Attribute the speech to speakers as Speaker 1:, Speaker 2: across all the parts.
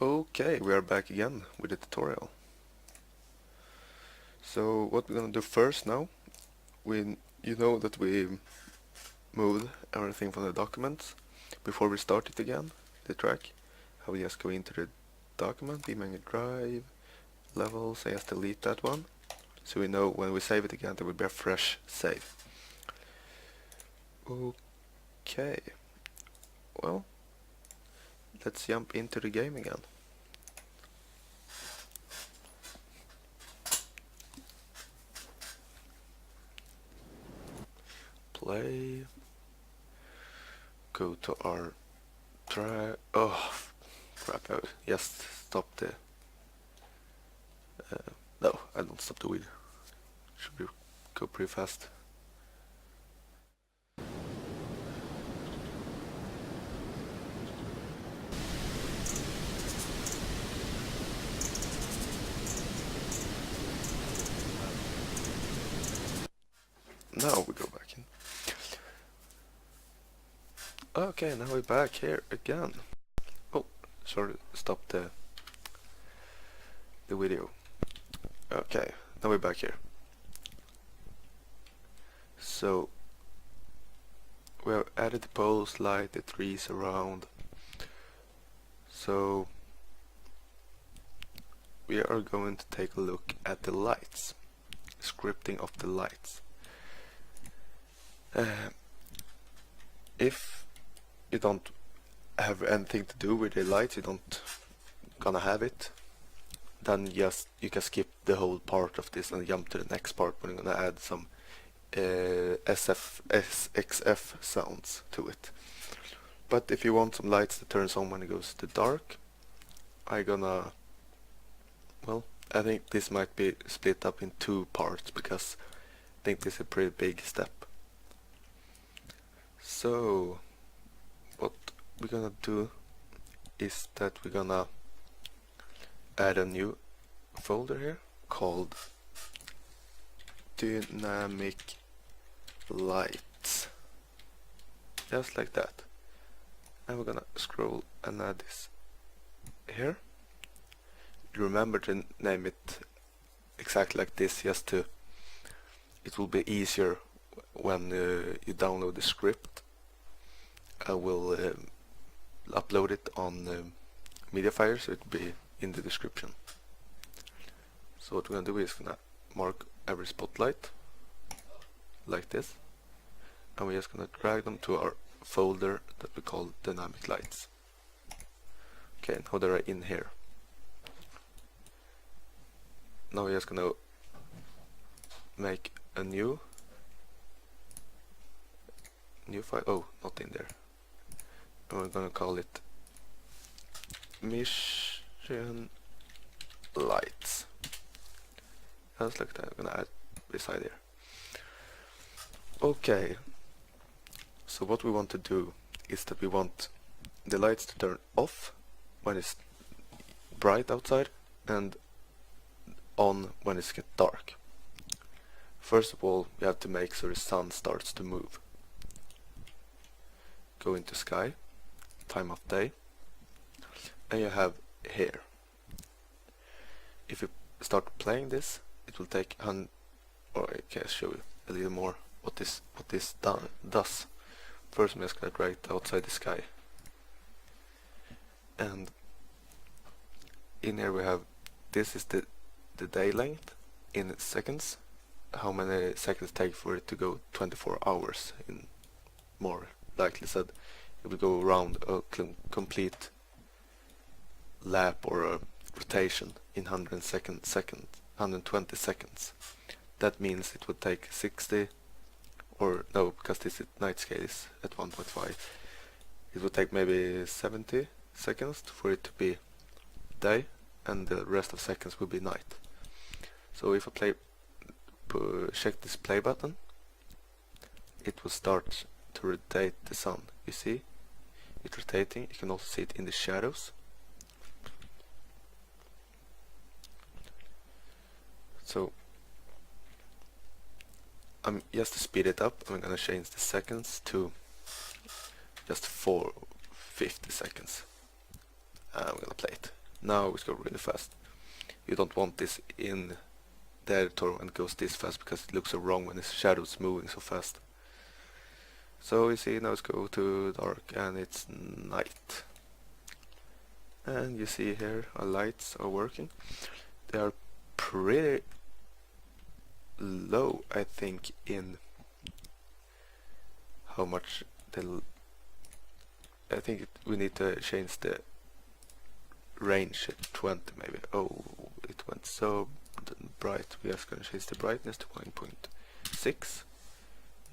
Speaker 1: Okay, we are back again with the tutorial. So what we're gonna do first now, you know that we moved everything from the documents. Before we start it again, the track, I will just go into the document, BeamNG drive, levels, I just delete that one, so we know when we save it again there will be a fresh save. Okay, well, let's jump into the game again. Play, go to our track, oh crap, I just stop the, no, I don't stop the wheel, should be go pretty fast. Now we go back in. Okay, now we're back here again. Oh, sorry, stop the video. Okay, now we're back here. So we have added the poles, light, the trees around. So we are going to take a look at the lights, scripting of the lights. If you don't have anything to do with the lights, you don't gonna have it, then just you can skip the whole part of this and jump to the next part when you're gonna add some SXF sounds to it. But if you want some lights that turns on when it goes to dark, I think this might be split up in two parts because I think this is a pretty big step. So what we're gonna do is that we're gonna add a new folder here called Dynamic Lights, just like that. And we're gonna scroll and add this here. Remember to name it exactly like this, just to it will be easier when you download the script. I will upload it on Mediafire, so it will be in the description. So what we're gonna do is gonna mark every spotlight like this, and we're just gonna drag them to our folder that we call Dynamic Lights. Okay, now they're in here. Now we're just gonna make a new file. Oh, not in there. And we're gonna call it Mission Lights. Just like that. I'm gonna add beside here. Okay. So what we want to do is that we want the lights to turn off when it's bright outside and on when it's get dark. First of all, we have to make so the sun starts to move. Go into sky, TimeOfDay, and you have here. If you start playing this, it will take or I can show you a little more what this does. First I'm just gonna drag it outside the sky, and in here we have, this is the day length in seconds, how many seconds take for it to go 24 hours in more likely said. It will go around a complete lap or a rotation in 120 seconds. That means it would take 60, or no, because this night scale is at 1.5, it would take maybe 70 seconds for it to be day, and the rest of seconds will be night. So if I check this play button, it will start to rotate the sun. You see it rotating. You can also see it in the shadows. So just to speed it up, I'm gonna change the seconds to just 450 seconds. I'm gonna play it. Now it's going really fast. You don't want this in the editor when it goes this fast, because it looks so wrong when the shadow's moving so fast. So you see, now it's go to dark and it's night. And you see here our lights are working. They are pretty low, I think, in how much they'll... I think we need to change the range at 20 maybe. Oh, it went so bright. We are going to change the brightness to 1.6.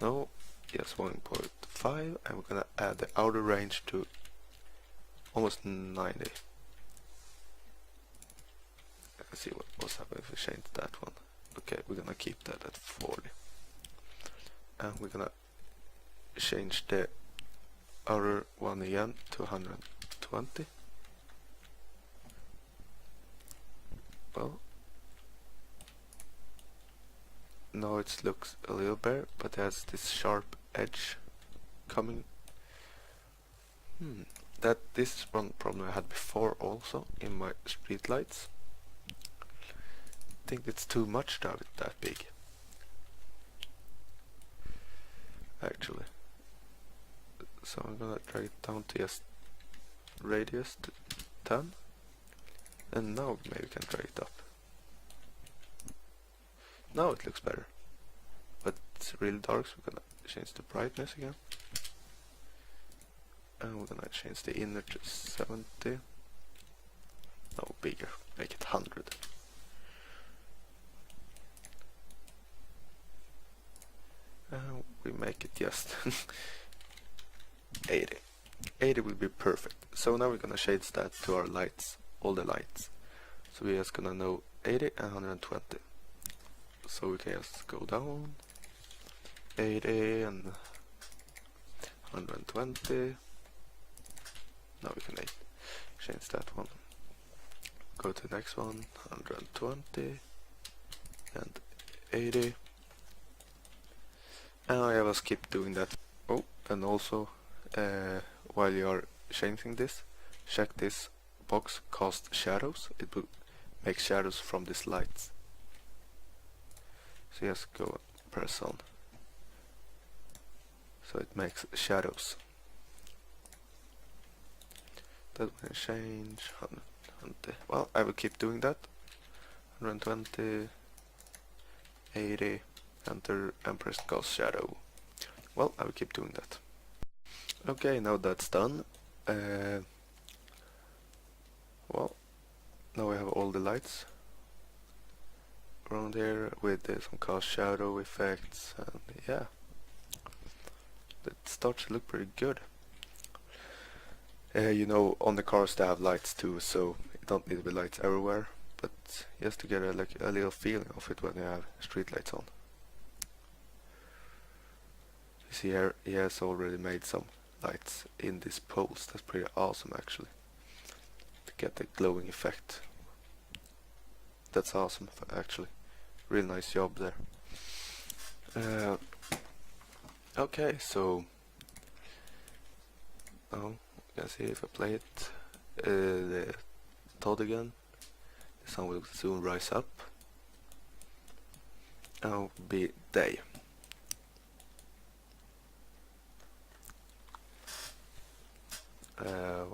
Speaker 1: No, yes, 1.5, and we're going to add the outer range to almost 90. Let's see what's happening if we change that one. Okay, we're going to keep that at 40. And we're going to change the outer one again to 120. Well, now it looks a little better, but it has this sharp edge coming. This is one problem I had before also in my street lights. I think it's too much to have it that big, actually. So I'm gonna drag it down to just radius to 10, and now maybe we can drag it up. Now it looks better, but it's really dark, so we're gonna change the brightness again, and we're gonna change the inner to 70. No, bigger, make it 100. And we make it just 80. 80 will be perfect. So now we're gonna shade that to our lights, all the lights. So we're just gonna know 80 and 120. So we can just go down 80 and 120. Now we can change that one. Go to the next one, 120 and 80. And I will keep doing that. Oh, and also while you are changing this, check this box, cast shadows. It will make shadows from these lights. So just go press on. So it makes shadows. That will change 120. Well, I will keep doing that. 120, 80, enter and press cast shadow. Well, I will keep doing that. Okay, now that's done. Well, now we have all the lights around here with some cast shadow effects, and yeah, that starts to look pretty good. You know, on the cars they have lights too, so you don't need to be lights everywhere, but just to get a little feeling of it when you have street lights on. You see here, he has already made some lights in this poles. That's pretty awesome, actually, to get the glowing effect. That's awesome, actually. Real nice job there. Okay, so now you can see if I play it, the Todd again, the sun will soon rise up. Now be day.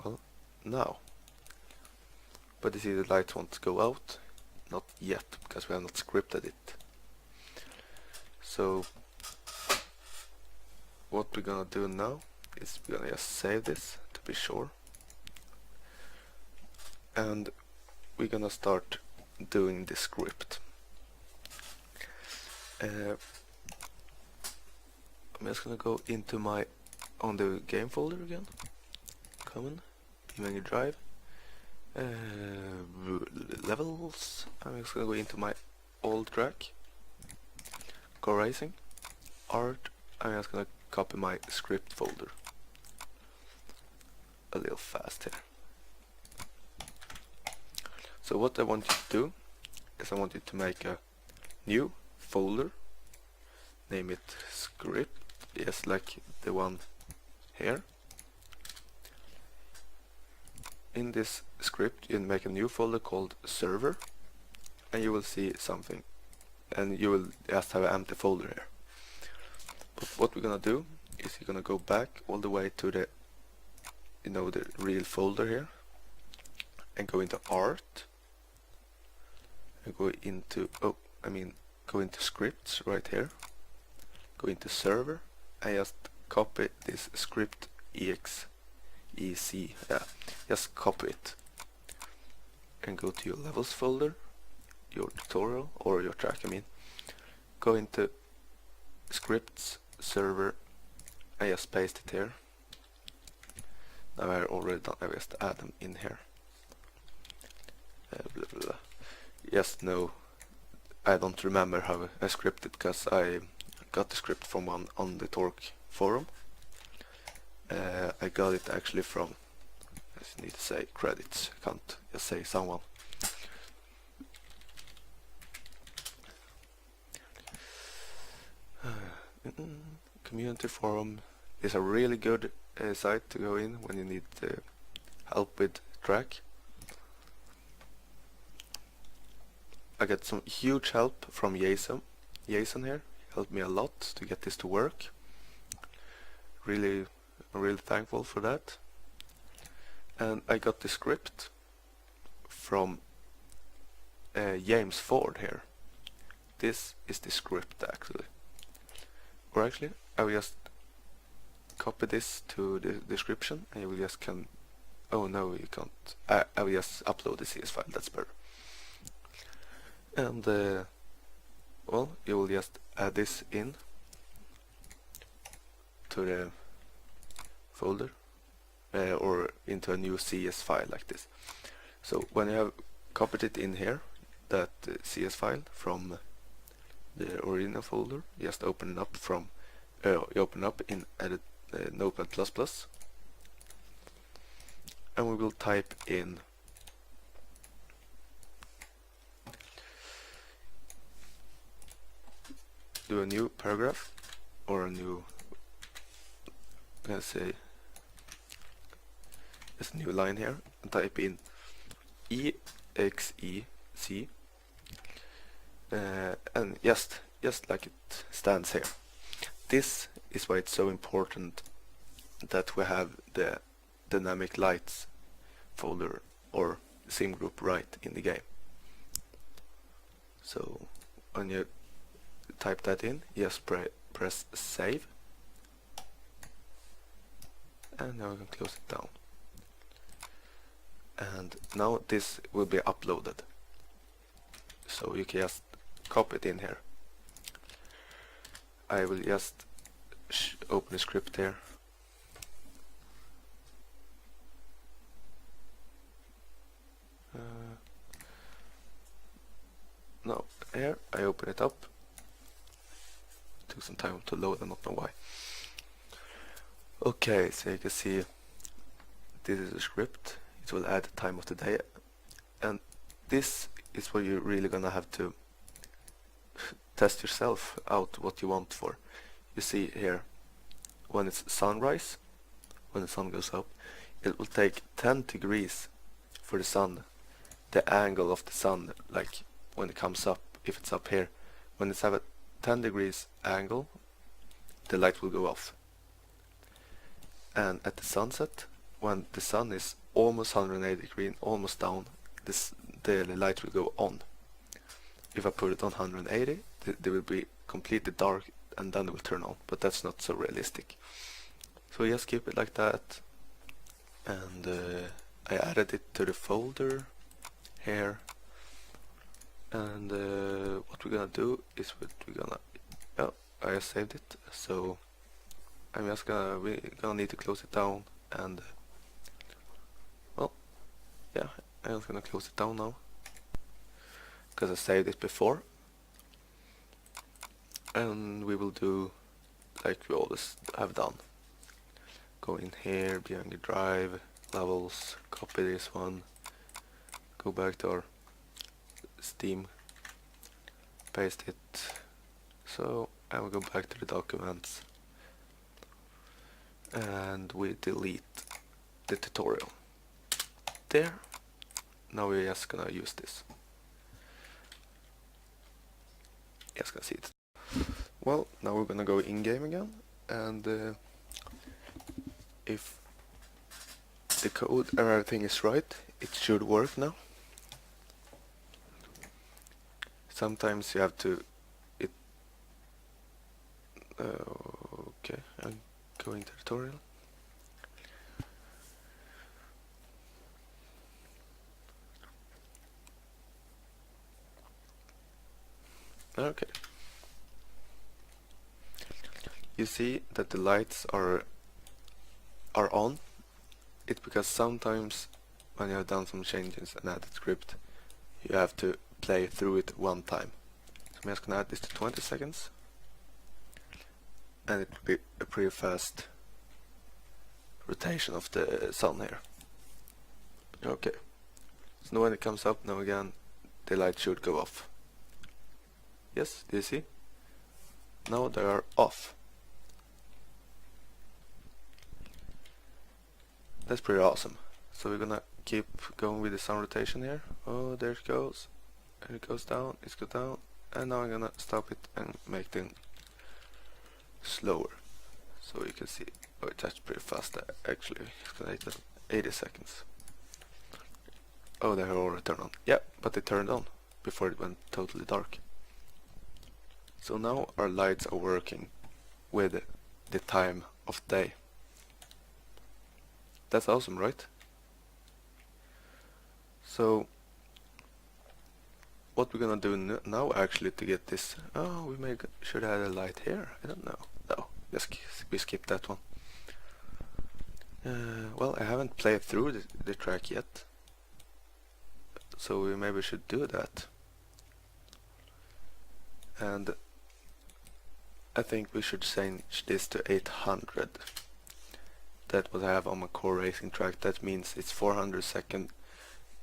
Speaker 1: Well, now. But you see the light won't go out. Not yet, because we have not scripted it. So what we're gonna do now is we're gonna just save this to be sure. And we're gonna start doing the script. I'm just gonna go into my on the game folder again. Common, BeamNG drive, levels. I'm just gonna go into my old track, go racing, art. I'm just gonna copy my script folder. A little fast here. So what I want you to do is I want you to make a new folder, name it script, just like the one here. in this script you make a new folder called server, and you will see something, and you will just have an empty folder here. But what we're gonna do is you're gonna go back all the way to the the real folder here, and go into art, and go into go into scripts right here, go into server, and just copy this script exec, just copy it, and go to your levels folder, your tutorial or your track, go into scripts, server, and just paste it here. Now I already done, I just add them in here. Blah, blah, blah. Yes, no, I don't remember how I scripted, because I got the script from one on the Torque forum. I got it actually from, I just need to say credits, I can't just say someone. Community forum is a really good site to go in when you need help with track. I got some huge help from Jason here, helped me a lot to get this to work. I'm really thankful for that. And I got the script from James Ford here. This is the script actually. Or actually, I will just copy this to the description, and you will just oh no, you can't. I will just upload the CS file, that's better. And well, you will just add this in to the folder, or into a new CS file like this. So when you have copied it in here, that CS file from the original folder, you just open it up from you open up in edit Notepad++, and we will type in do a new paragraph, or a new, let's say, just a new line here, and type in exec, and just like it stands here. This is why it's so important that we have the dynamic lights folder or sim group right in the game. So when you type that in, just press save, and now we can close it down. And now this will be uploaded, so you can just copy it in here. I will just open the script here. No, here I open it up. It took some time to load, I don't know why. Okay, so you can see this is the script. It will add the time of the day, and this is where you're really gonna have to test yourself out what you want for. You see here, when it's sunrise, when the sun goes up, it will take 10 degrees for the sun, the angle of the sun, like when it comes up, if it's up here, when it's have a 10 degrees angle, the light will go off. And at the sunset, when the sun is almost 180 degrees, almost down, the light will go on. If I put it on 180, they will be completely dark, and then it will turn on, but that's not so realistic. So just keep it like that, and I added it to the folder here, and what we're gonna do is I saved it, so we're gonna need to close it down, and well, yeah, I'm just gonna close it down now because I saved it before. And we will do like we always have done. Go in here, BeamNG drive, levels, copy this one, go back to our Steam, paste it. So I will go back to the documents, and we delete the tutorial. there. Now we're just gonna use this. Just gonna see it. Well, now we're gonna go in game again, and if the code and everything is right, it should work now. Sometimes you have to okay, I'm going to tutorial. Okay. You see that the lights are on. It's because sometimes when you have done some changes and added script, you have to play through it one time. So I'm just gonna add this to 20 seconds. And it will be a pretty fast rotation of the sun here. Okay. So now when it comes up now again, the light should go off. Yes, do you see? Now they are off. That's pretty awesome. So we're gonna keep going with the sun rotation here. Oh, there it goes. And it goes down, it goes down. And now I'm gonna stop it and make them slower. So you can see, oh, that's pretty fast actually. It's gonna take 80 seconds. Oh, they're already turned on. Yeah, but they turned on before it went totally dark. So now our lights are working with the time of day. That's awesome, right? So what we're gonna do now actually to get this, oh, we should add a light here. I don't know. No, we skip that one. Well, I haven't played through the track yet, so we maybe should do that. And I think we should change this to 800. That's what I have on my core racing track. That means it's 400 second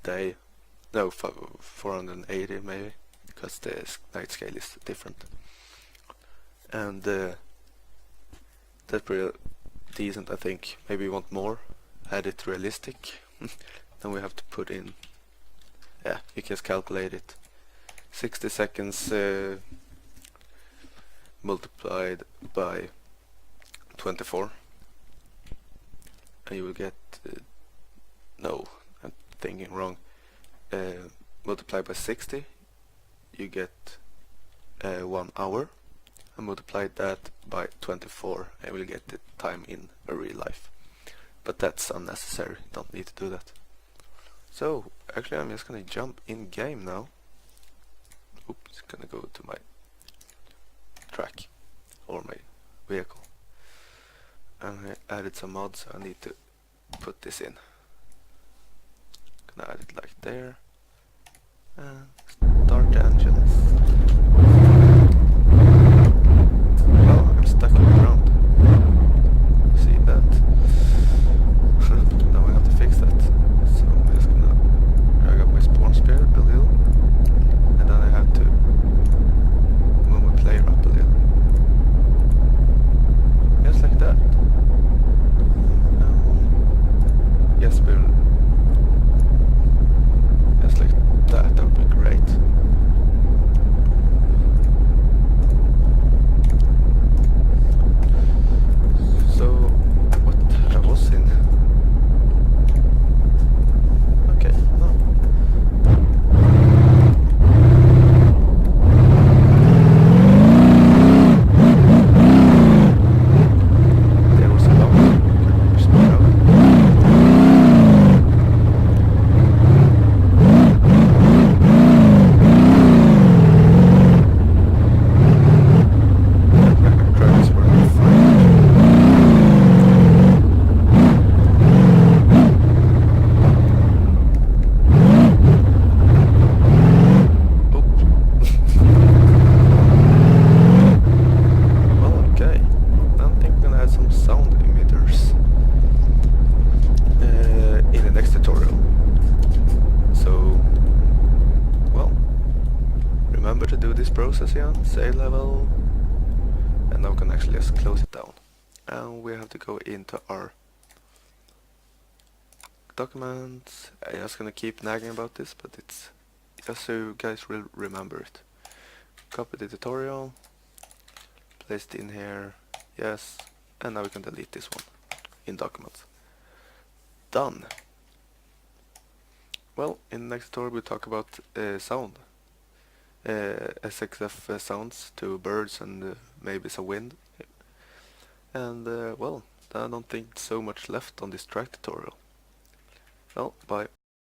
Speaker 1: day. No, 480 maybe, because the night scale is different. And that's pretty decent, I think. Maybe we want more. Add it realistic. Then we have to put in, yeah, you can just calculate it. 60 seconds multiplied by 24, and you will get no, I'm thinking wrong. Multiplied by 60, you get 1 hour, and multiply that by 24, and we'll get the time in a real life. But that's unnecessary, don't need to do that. So actually I'm just gonna jump in game now. Oops, gonna go to my track or my vehicle, and I added some mods, so I need to put this in. Gonna add it like there and start the engines. Oh, I'm stuck in the ground. See that? Now I have to fix that. So I'm just gonna drag up my spawn spear a little, and then I have to move my player up a little. Just like that. Yes, we're just like that. That would be great. So what I was in? Okay, no. There was a lot. Speed up. Process again, save level, and now we can actually just close it down. And we have to go into our documents. I'm just gonna keep nagging about this, but it's just so you guys will remember it. Copy the tutorial, place it in here, yes, and now we can delete this one in documents. Done. Well, in the next tutorial we'll talk about sound. SXF sounds to birds and maybe some wind. And well, I don't think so much left on this track tutorial. Well, bye.